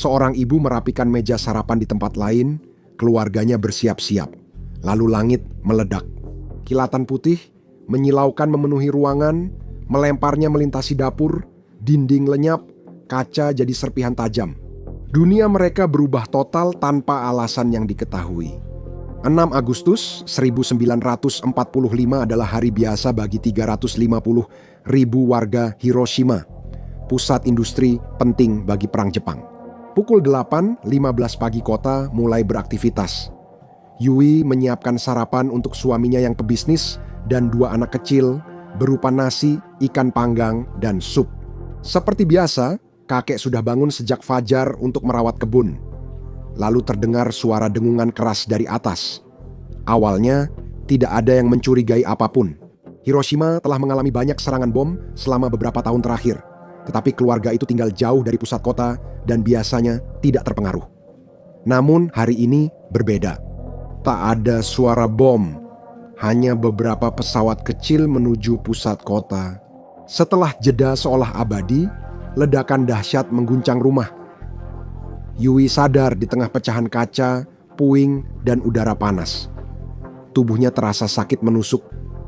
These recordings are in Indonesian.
Seorang ibu merapikan meja sarapan di tempat lain, keluarganya bersiap-siap. Lalu langit meledak. Kilatan putih menyilaukan memenuhi ruangan, melemparnya melintasi dapur, dinding lenyap, kaca jadi serpihan tajam. Dunia mereka berubah total tanpa alasan yang diketahui. 6 Agustus 1945 adalah hari biasa bagi 350.000 warga Hiroshima, pusat industri penting bagi Perang Jepang. Pukul 8.15 pagi kota mulai beraktivitas. Yui menyiapkan sarapan untuk suaminya yang pebisnis dan 2 anak kecil berupa nasi, ikan panggang, dan sup. Seperti biasa, kakek sudah bangun sejak fajar untuk merawat kebun. Lalu terdengar suara dengungan keras dari atas. Awalnya, tidak ada yang mencurigai apapun. Hiroshima telah mengalami banyak serangan bom selama beberapa tahun terakhir. Tetapi keluarga itu tinggal jauh dari pusat kota dan biasanya tidak terpengaruh. Namun hari ini berbeda. Tak ada suara bom, hanya beberapa pesawat kecil menuju pusat kota. Setelah jeda seolah abadi, ledakan dahsyat mengguncang rumah. Yui sadar di tengah pecahan kaca, puing, dan udara panas. Tubuhnya terasa sakit menusuk,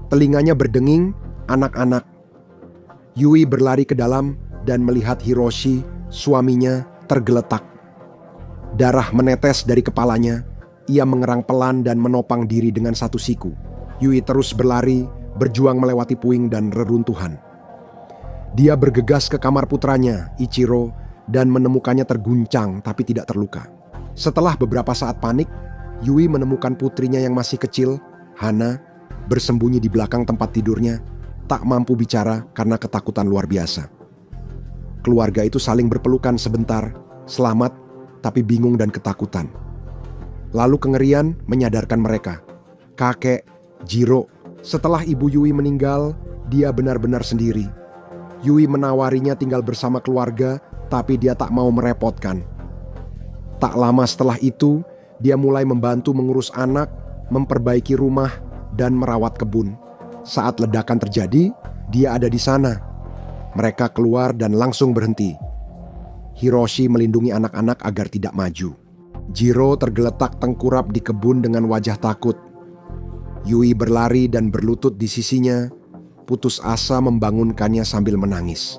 telinganya berdenging, anak-anak. Yui berlari ke dalam dan melihat Hiroshi, suaminya, tergeletak. Darah menetes dari kepalanya. Ia mengerang pelan dan menopang diri dengan satu siku. Yui terus berlari, berjuang melewati puing dan reruntuhan. Dia bergegas ke kamar putranya, Ichiro, dan menemukannya terguncang tapi tidak terluka. Setelah beberapa saat panik, Yui menemukan putrinya yang masih kecil, Hana, bersembunyi di belakang tempat tidurnya, tak mampu bicara karena ketakutan luar biasa. Keluarga itu saling berpelukan sebentar, selamat tapi bingung dan ketakutan. Lalu kengerian menyadarkan mereka. Kakek, Jiro, setelah ibu Yui meninggal, dia benar-benar sendiri. Yui menawarinya tinggal bersama keluarga, tapi dia tak mau merepotkan. Tak lama setelah itu, dia mulai membantu mengurus anak, memperbaiki rumah, dan merawat kebun. Saat ledakan terjadi, dia ada di sana. Mereka keluar dan langsung berhenti. Hiroshi melindungi anak-anak agar tidak maju. Jiro tergeletak tengkurap di kebun dengan wajah takut. Yui berlari dan berlutut di sisinya, putus asa membangunkannya sambil menangis.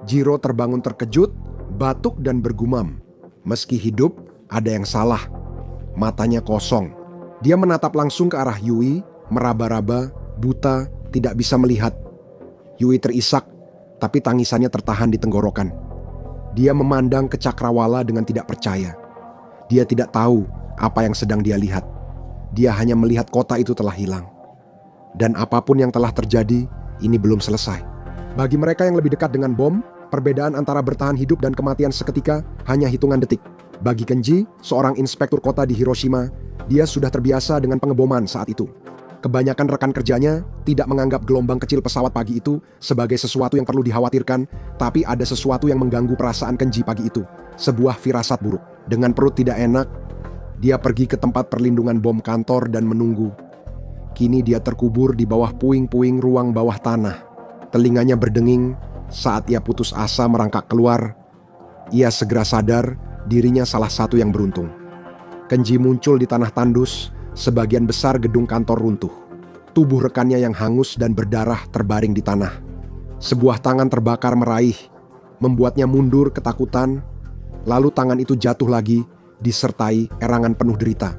Jiro terbangun terkejut, batuk dan bergumam. Meski hidup, ada yang salah. Matanya kosong. Dia menatap langsung ke arah Yui, meraba-raba, buta, tidak bisa melihat. Yui terisak, tapi tangisannya tertahan di tenggorokan. Dia memandang ke cakrawala dengan tidak percaya. Dia tidak tahu apa yang sedang dia lihat. Dia hanya melihat kota itu telah hilang. Dan apapun yang telah terjadi, ini belum selesai. Bagi mereka yang lebih dekat dengan bom, perbedaan antara bertahan hidup dan kematian seketika hanya hitungan detik. Bagi Kenji, seorang inspektur kota di Hiroshima, dia sudah terbiasa dengan pengeboman saat itu. Kebanyakan rekan kerjanya tidak menganggap gelombang kecil pesawat pagi itu sebagai sesuatu yang perlu dikhawatirkan, tapi ada sesuatu yang mengganggu perasaan Kenji pagi itu. Sebuah firasat buruk. Dengan perut tidak enak, dia pergi ke tempat perlindungan bom kantor dan menunggu. Kini dia terkubur di bawah puing-puing ruang bawah tanah. Telinganya berdenging saat ia putus asa merangkak keluar. Ia segera sadar dirinya salah satu yang beruntung. Kenji muncul di tanah tandus, sebagian besar gedung kantor runtuh. Tubuh rekannya yang hangus dan berdarah terbaring di tanah. Sebuah tangan terbakar meraih, membuatnya mundur ketakutan. Lalu tangan itu jatuh lagi, disertai erangan penuh derita.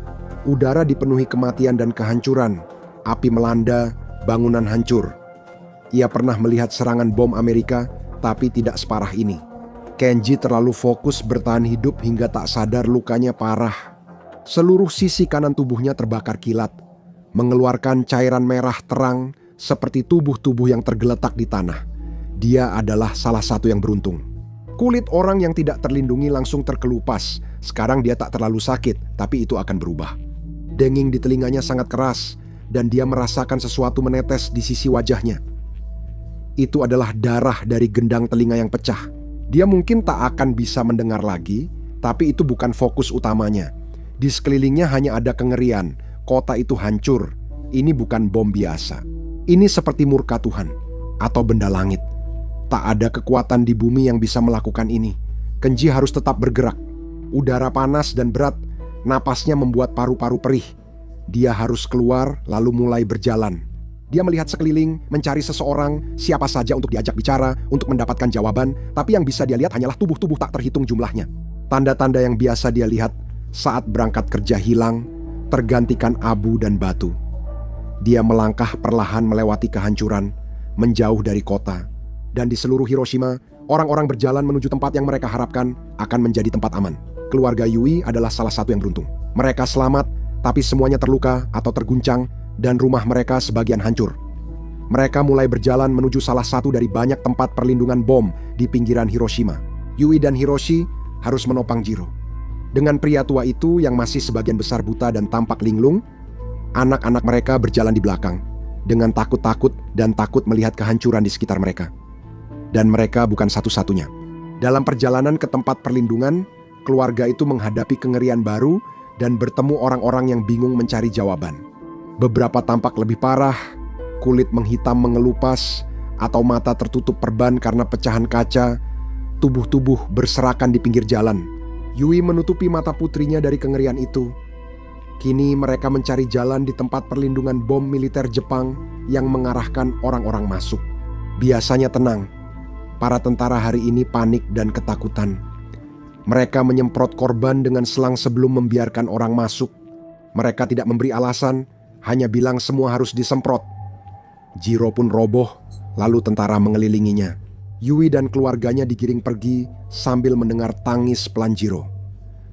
Udara dipenuhi kematian dan kehancuran. Api melanda, bangunan hancur. Ia pernah melihat serangan bom Amerika, tapi tidak separah ini. Kenji terlalu fokus bertahan hidup hingga tak sadar lukanya parah. Seluruh sisi kanan tubuhnya terbakar kilat, mengeluarkan cairan merah terang seperti tubuh-tubuh yang tergeletak di tanah. Dia adalah salah satu yang beruntung. Kulit orang yang tidak terlindungi langsung terkelupas. Sekarang dia tak terlalu sakit, tapi itu akan berubah. Denging di telinganya sangat keras, dan dia merasakan sesuatu menetes di sisi wajahnya. Itu adalah darah dari gendang telinga yang pecah. Dia mungkin tak akan bisa mendengar lagi, tapi itu bukan fokus utamanya. Di sekelilingnya hanya ada kengerian. Kota itu hancur. Ini bukan bom biasa. Ini seperti murka Tuhan atau benda langit. Tak ada kekuatan di bumi yang bisa melakukan ini. Kenji harus tetap bergerak. Udara panas dan berat, napasnya membuat paru-paru perih. Dia harus keluar lalu mulai berjalan. Dia melihat sekeliling, mencari seseorang, siapa saja untuk diajak bicara, untuk mendapatkan jawaban, tapi yang bisa dia lihat hanyalah tubuh-tubuh tak terhitung jumlahnya. Tanda-tanda yang biasa dia lihat saat berangkat kerja hilang, tergantikan abu dan batu. Dia melangkah perlahan melewati kehancuran, menjauh dari kota. Dan di seluruh Hiroshima, orang-orang berjalan menuju tempat yang mereka harapkan akan menjadi tempat aman. Keluarga Yui adalah salah satu yang beruntung. Mereka selamat, tapi semuanya terluka atau terguncang, dan rumah mereka sebagian hancur. Mereka mulai berjalan menuju salah satu dari banyak tempat perlindungan bom di pinggiran Hiroshima. Yui dan Hiroshi harus menopang Jiro. Dengan pria tua itu yang masih sebagian besar buta dan tampak linglung, anak-anak mereka berjalan di belakang, dengan takut-takut dan takut melihat kehancuran di sekitar mereka. Dan mereka bukan satu-satunya. Dalam perjalanan ke tempat perlindungan, keluarga itu menghadapi kengerian baru dan bertemu orang-orang yang bingung mencari jawaban. Beberapa tampak lebih parah, kulit menghitam mengelupas, atau mata tertutup perban karena pecahan kaca, tubuh-tubuh berserakan di pinggir jalan. Yui menutupi mata putrinya dari kengerian itu. Kini mereka mencari jalan di tempat perlindungan bom militer Jepang yang mengarahkan orang-orang masuk. Biasanya tenang, para tentara hari ini panik dan ketakutan. Mereka menyemprot korban dengan selang sebelum membiarkan orang masuk. Mereka tidak memberi alasan, hanya bilang semua harus disemprot. Jiro pun roboh, lalu tentara mengelilinginya. Yui dan keluarganya digiring pergi sambil mendengar tangis pelan Jiro.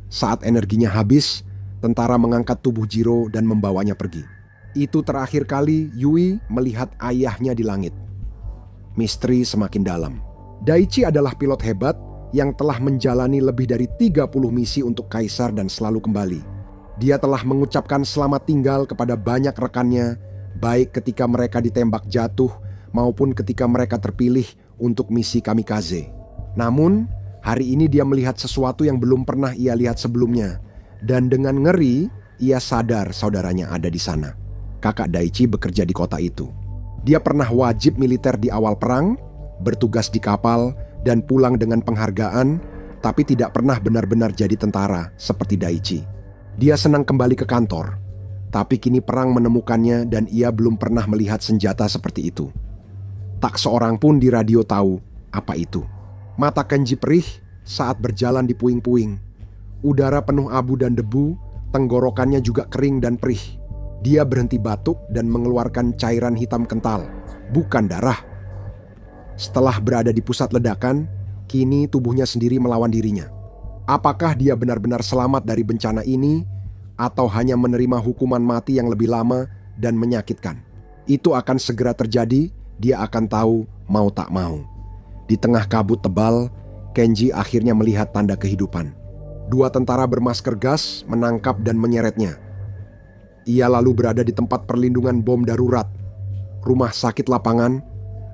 Saat energinya habis, tentara mengangkat tubuh Jiro dan membawanya pergi. Itu terakhir kali Yui melihat ayahnya di langit. Misteri semakin dalam. Daichi adalah pilot hebat yang telah menjalani lebih dari 30 misi untuk Kaisar dan selalu kembali. Dia telah mengucapkan selamat tinggal kepada banyak rekannya, baik ketika mereka ditembak jatuh maupun ketika mereka terpilih untuk misi kamikaze. Namun, hari ini dia melihat sesuatu yang belum pernah ia lihat sebelumnya. Dan dengan ngeri, ia sadar saudaranya ada di sana. Kakak Daichi bekerja di kota itu. Dia pernah wajib militer di awal perang, bertugas di kapal, dan pulang dengan penghargaan, tapi tidak pernah benar-benar jadi tentara seperti Daichi. Dia senang kembali ke kantor, tapi kini perang menemukannya dan ia belum pernah melihat senjata seperti itu. Tak seorang pun di radio tahu apa itu. Mata Kenji perih saat berjalan di puing-puing. Udara penuh abu dan debu, tenggorokannya juga kering dan perih. Dia berhenti batuk dan mengeluarkan cairan hitam kental, bukan darah. Setelah berada di pusat ledakan, kini tubuhnya sendiri melawan dirinya. Apakah dia benar-benar selamat dari bencana ini, atau hanya menerima hukuman mati yang lebih lama dan menyakitkan? Itu akan segera terjadi, dia akan tahu mau tak mau. Di tengah kabut tebal, Kenji akhirnya melihat tanda kehidupan. 2 tentara bermasker gas menangkap dan menyeretnya. Ia lalu berada di tempat perlindungan bom darurat, rumah sakit lapangan,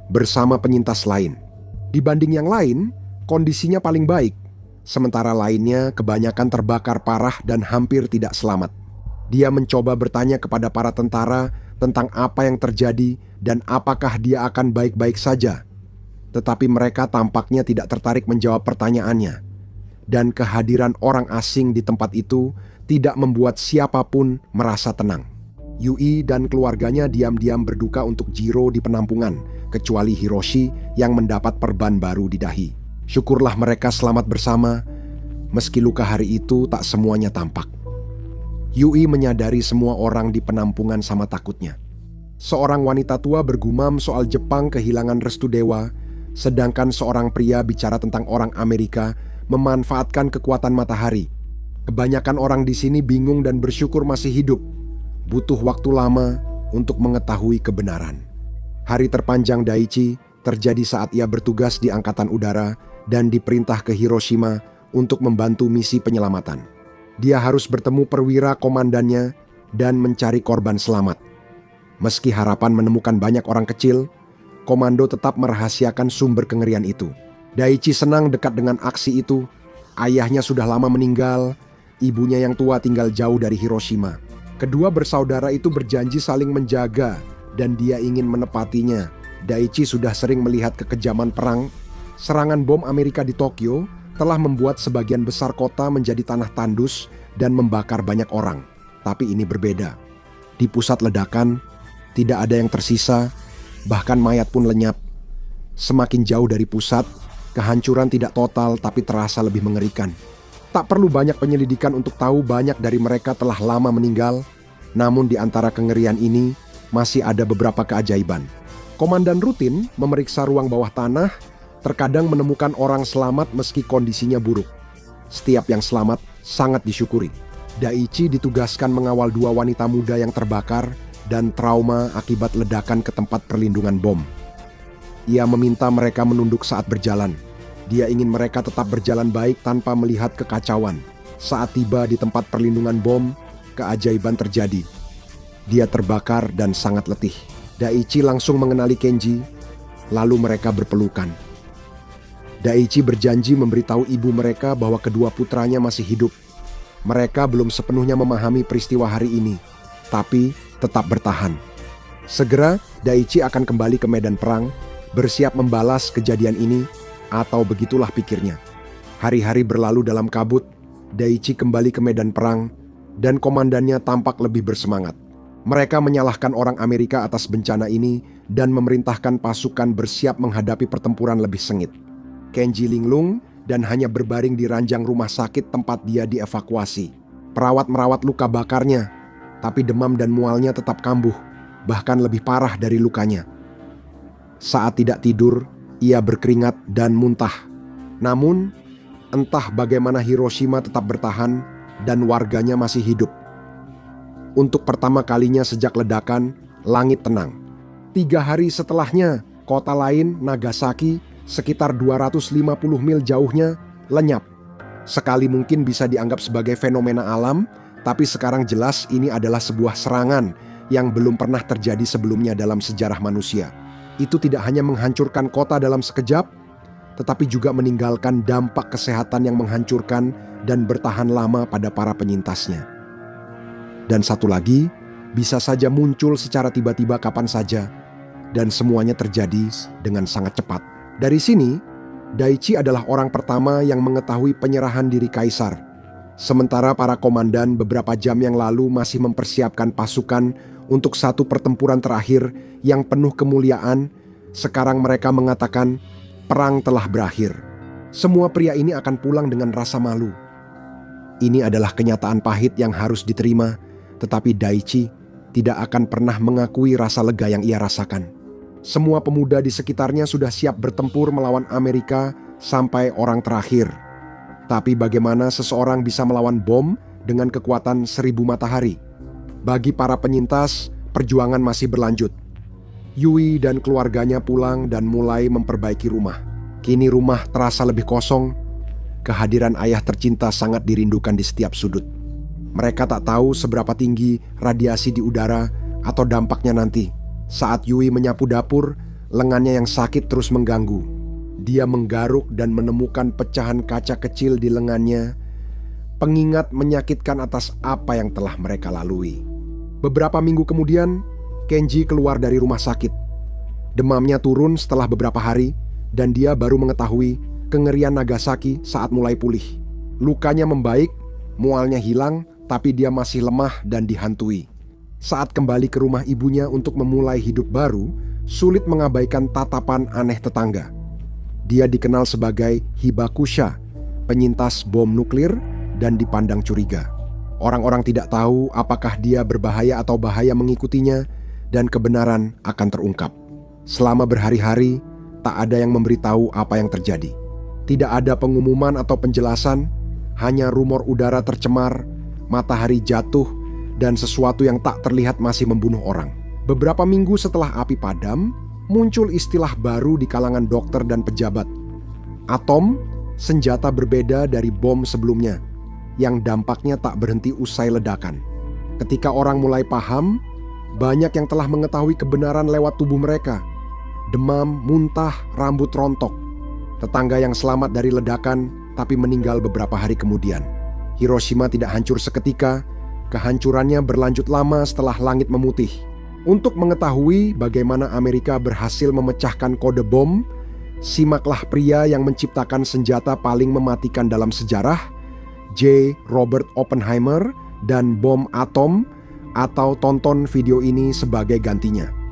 bersama penyintas lain. Dibanding yang lain, kondisinya paling baik. Sementara lainnya kebanyakan terbakar parah dan hampir tidak selamat. Dia mencoba bertanya kepada para tentara tentang apa yang terjadi dan apakah dia akan baik-baik saja. Tetapi mereka tampaknya tidak tertarik menjawab pertanyaannya. Dan kehadiran orang asing di tempat itu tidak membuat siapapun merasa tenang. Yui dan keluarganya diam-diam berduka untuk Jiro di penampungan, kecuali Hiroshi yang mendapat perban baru di dahi. Syukurlah mereka selamat bersama, meski luka hari itu tak semuanya tampak. Yui menyadari semua orang di penampungan sama takutnya. Seorang wanita tua bergumam soal Jepang kehilangan restu dewa, sedangkan seorang pria bicara tentang orang Amerika memanfaatkan kekuatan matahari. Kebanyakan orang di sini bingung dan bersyukur masih hidup. Butuh waktu lama untuk mengetahui kebenaran. Hari terpanjang Daichi terjadi saat ia bertugas di Angkatan Udara dan diperintah ke Hiroshima untuk membantu misi penyelamatan. Dia harus bertemu perwira komandannya dan mencari korban selamat. Meski harapan menemukan banyak orang kecil, komando tetap merahasiakan sumber kengerian itu. Daichi senang dekat dengan aksi itu. Ayahnya sudah lama meninggal, ibunya yang tua tinggal jauh dari Hiroshima. Kedua bersaudara itu berjanji saling menjaga dan dia ingin menepatinya. Daichi sudah sering melihat kekejaman perang. Serangan bom Amerika di Tokyo telah membuat sebagian besar kota menjadi tanah tandus dan membakar banyak orang. Tapi ini berbeda. Di pusat ledakan, tidak ada yang tersisa, bahkan mayat pun lenyap. Semakin jauh dari pusat, kehancuran tidak total tapi terasa lebih mengerikan. Tak perlu banyak penyelidikan untuk tahu banyak dari mereka telah lama meninggal, namun di antara kengerian ini masih ada beberapa keajaiban. Komandan rutin memeriksa ruang bawah tanah, terkadang menemukan orang selamat meski kondisinya buruk. Setiap yang selamat sangat disyukuri. Daichi ditugaskan mengawal 2 wanita muda yang terbakar dan trauma akibat ledakan ke tempat perlindungan bom. Ia meminta mereka menunduk saat berjalan. Dia ingin mereka tetap berjalan baik tanpa melihat kekacauan. Saat tiba di tempat perlindungan bom, keajaiban terjadi. Dia terbakar dan sangat letih. Daichi langsung mengenali Kenji, lalu mereka berpelukan. Daichi berjanji memberitahu ibu mereka bahwa kedua putranya masih hidup. Mereka belum sepenuhnya memahami peristiwa hari ini, tapi tetap bertahan. Segera, Daichi akan kembali ke medan perang, bersiap membalas kejadian ini, atau begitulah pikirnya. Hari-hari berlalu dalam kabut, Daichi kembali ke medan perang, dan komandannya tampak lebih bersemangat. Mereka menyalahkan orang Amerika atas bencana ini dan memerintahkan pasukan bersiap menghadapi pertempuran lebih sengit. Kenji linglung dan hanya berbaring di ranjang rumah sakit tempat dia dievakuasi. Perawat merawat luka bakarnya, tapi demam dan mualnya tetap kambuh, bahkan lebih parah dari lukanya. Saat tidak tidur, ia berkeringat dan muntah. Namun, entah bagaimana Hiroshima tetap bertahan dan warganya masih hidup. Untuk pertama kalinya sejak ledakan, langit tenang. 3 hari setelahnya, kota lain, Nagasaki, sekitar 250 mil jauhnya, lenyap. Sekali mungkin bisa dianggap sebagai fenomena alam, tapi sekarang jelas ini adalah sebuah serangan yang belum pernah terjadi sebelumnya dalam sejarah manusia. Itu tidak hanya menghancurkan kota dalam sekejap, tetapi juga meninggalkan dampak kesehatan yang menghancurkan dan bertahan lama pada para penyintasnya. Dan satu lagi, bisa saja muncul secara tiba-tiba kapan saja, dan semuanya terjadi dengan sangat cepat. Dari sini, Daichi adalah orang pertama yang mengetahui penyerahan diri kaisar. Sementara para komandan beberapa jam yang lalu masih mempersiapkan pasukan untuk satu pertempuran terakhir yang penuh kemuliaan, sekarang mereka mengatakan perang telah berakhir. Semua pria ini akan pulang dengan rasa malu. Ini adalah kenyataan pahit yang harus diterima, tetapi Daichi tidak akan pernah mengakui rasa lega yang ia rasakan. Semua pemuda di sekitarnya sudah siap bertempur melawan Amerika sampai orang terakhir. Tapi bagaimana seseorang bisa melawan bom dengan kekuatan 1000 matahari? Bagi para penyintas, perjuangan masih berlanjut. Yui dan keluarganya pulang dan mulai memperbaiki rumah. Kini rumah terasa lebih kosong. Kehadiran ayah tercinta sangat dirindukan di setiap sudut. Mereka tak tahu seberapa tinggi radiasi di udara atau dampaknya nanti. Saat Yui menyapu dapur, lengannya yang sakit terus mengganggu. Dia menggaruk dan menemukan pecahan kaca kecil di lengannya. Pengingat menyakitkan atas apa yang telah mereka lalui. Beberapa minggu kemudian, Kenji keluar dari rumah sakit. Demamnya turun setelah beberapa hari, dan dia baru mengetahui kengerian Nagasaki saat mulai pulih. Lukanya membaik, mualnya hilang, tapi dia masih lemah dan dihantui. Saat kembali ke rumah ibunya untuk memulai hidup baru, sulit mengabaikan tatapan aneh tetangga. Dia dikenal sebagai Hibakusha, penyintas bom nuklir, dan dipandang curiga. Orang-orang tidak tahu apakah dia berbahaya atau bahaya mengikutinya, dan kebenaran akan terungkap. Selama berhari-hari, tak ada yang memberitahu apa yang terjadi. Tidak ada pengumuman atau penjelasan, hanya rumor udara tercemar, matahari jatuh, dan sesuatu yang tak terlihat masih membunuh orang. Beberapa minggu setelah api padam, muncul istilah baru di kalangan dokter dan pejabat. Atom, senjata berbeda dari bom sebelumnya, yang dampaknya tak berhenti usai ledakan. Ketika orang mulai paham, banyak yang telah mengetahui kebenaran lewat tubuh mereka. Demam, muntah, rambut rontok. Tetangga yang selamat dari ledakan, tapi meninggal beberapa hari kemudian. Hiroshima tidak hancur seketika, kehancurannya berlanjut lama setelah langit memutih. Untuk mengetahui bagaimana Amerika berhasil memecahkan kode bom, Simaklah pria yang menciptakan senjata paling mematikan dalam sejarah, J. Robert Oppenheimer, dan bom atom, atau tonton video ini sebagai gantinya.